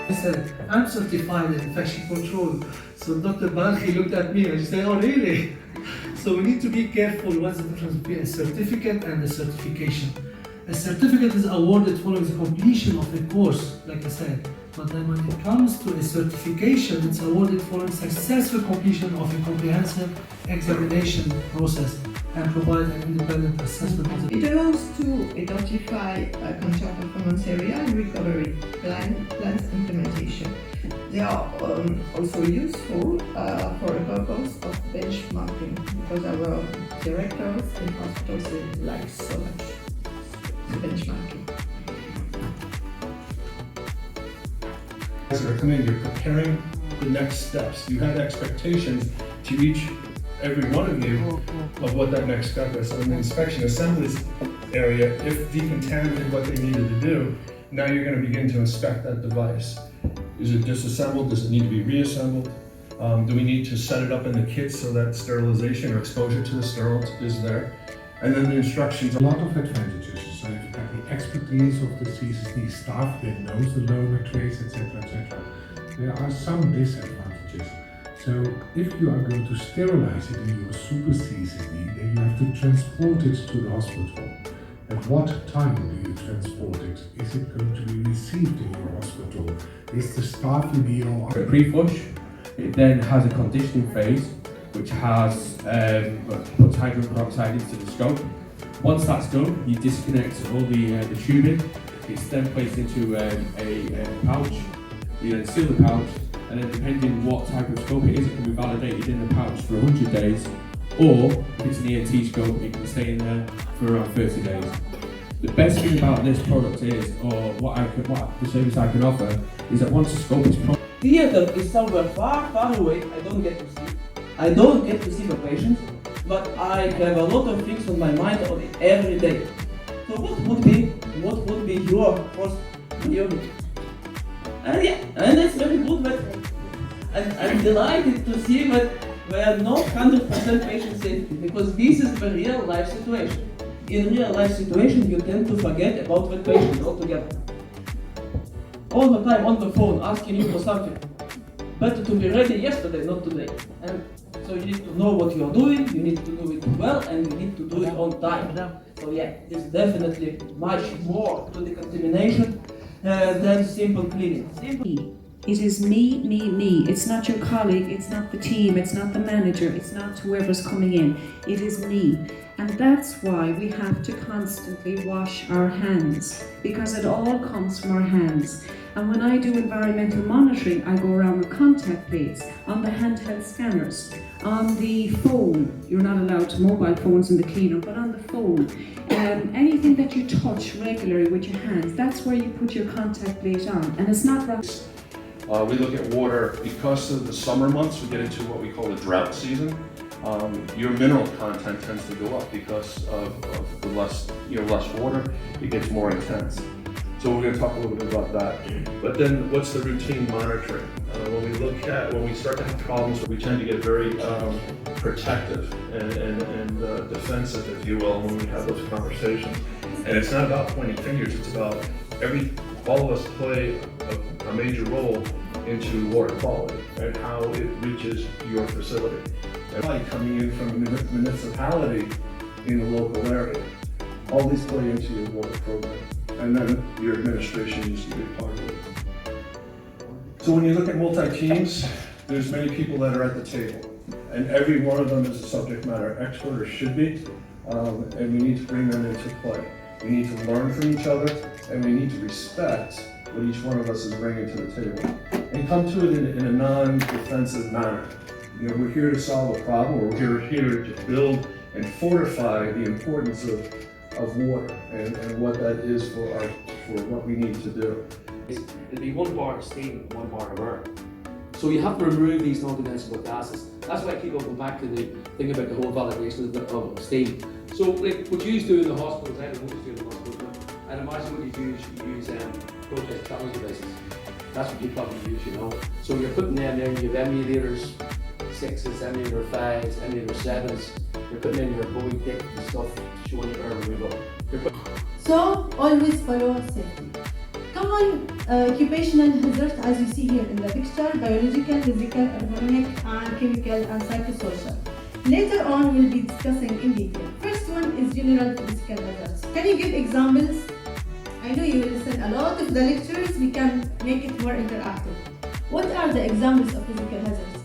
I said, I'm certified in infection control. So Dr. Balkhi looked at me and she said, oh really? So we need to be careful what's the difference between a certificate and a certification. A certificate is awarded following the completion of a course, like I said. But then when it comes to a certification, it's awarded following successful completion of a comprehensive examination process and provide an independent assessment of the It allows to identify contract performance area and recovery plans implementation. They are also useful for the purpose of benchmarking because our directors in hospitals they like so much benchmarking. As you're coming in, you're preparing the next steps. You have expectations to each, every one of you, of what that next step is. So in the inspection assemblies area, if decontaminated what they needed to do, now you're going to begin to inspect that device. Is it disassembled? Does it need to be reassembled? Do we need to set it up in the kit so that sterilization or exposure to the sterile is there? And then the instructions. A lot of advantages. So you've got the expertise of the CSSD staff that knows the loaner trace, etc., etc. There are some disadvantages. So if you are going to sterilize it in your super CSSD, then you have to transport it to the hospital. At what time do you transport it? Is it going to be received in your hospital? Is the staff in your pre-flush? It then has a conditioning phase, which has puts hydrogen peroxide into the scope. Once that's done, you disconnect all the tubing. It's then placed into a pouch. You then seal the pouch, and then depending on what type of scope it is, it can be validated in the pouch for 100 days, or if it's an ENT scope, it can stay in there for around 30 days. The best thing about this product is, or what the service I can offer, is that once the scope is theater is somewhere far, far away. I don't get to see the patients, but I have a lot of things on my mind every day. So what would be your first priority? And yeah, and it's very good, but I'm delighted to see that we are not 100% patient safety, because this is the real life situation. In real life situation, you tend to forget about the patient altogether. All the time on the phone asking you for something. Better to be ready yesterday, not today. And so you need to know what you are doing, you need to do it well, and you need to do it on time. So yeah, there's definitely much more to the contamination than simple cleaning. It is me, me, me. It's not your colleague, it's not the team, it's not the manager, it's not whoever's coming in. It is me. And that's why we have to constantly wash our hands, because it all comes from our hands. And when I do environmental monitoring, I go around with contact plates on the handheld scanners, on the phone. You're not allowed to mobile phones in the cleaner, but on the phone. Anything that you touch regularly with your hands, that's where you put your contact plate on. And it's not right. We look at water because of the summer months. We get into what we call the drought season. Your mineral content tends to go up because of the less water. It gets more intense. So we're going to talk a little bit about that. But then, what's the routine monitoring? When we start to have problems, we tend to get very protective and defensive, if you will, when we have those conversations. And it's not about pointing fingers. It's about all of us play a major role into water quality and how it reaches your facility. And coming in from a municipality in the local area, all these play into your water program, and then your administration needs to be part of it. So when you look at multi-teams, there's many people that are at the table, and every one of them is a subject matter expert, or should be, and we need to bring them into play. We need to learn from each other, and we need to respect what each one of us is bringing to the table, and come to it in a non-defensive manner. You know, we're here to solve a problem, or we're here to build and fortify the importance of water and what that is for what we need to do. It'll be 1 bar of steam, 1 bar of air. So you have to remove these non-condensable gases. That's why I keep going back to the thing about the whole validation of steam. So like what you do in the hospitals, I don't know what you do in the hospital, and imagine what you use process challenge devices. That's what you probably use, you know. So you're putting them there, you have emulators, 6s, emulator 5s, emulator 7s. You're putting in your Bowie kit and stuff, showing you air removal. So always follow safety. Common occupational hazards, as you see here in the picture: biological, physical, ergonomic, and chemical and psychosocial. Later on, we'll be discussing in detail. First one is general physical hazards. Can you give examples? I know you will listen a lot of the lectures. We can make it more interactive. What are the examples of physical hazards?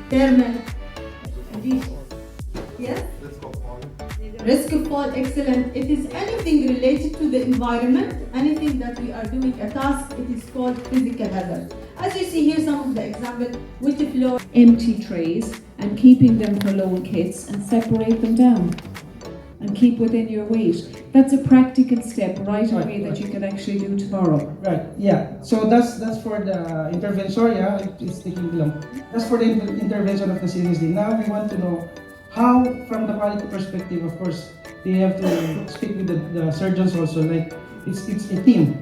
Thermal. Yes? Risk of fall, excellent. It is anything related to the environment, anything that we are doing a task, it is called physical hazard. As you see here, some of the examples with the floor. Empty trays and keeping them for loan kits and separate them down and keep within your weight. That's a practical step right away that you can actually do tomorrow. Right, yeah. So that's for the intervention, yeah, it's taking long. That's for the intervention of the CSD. Now we want to know how, from the quality perspective, of course, they have to speak with the surgeons also, like it's a team.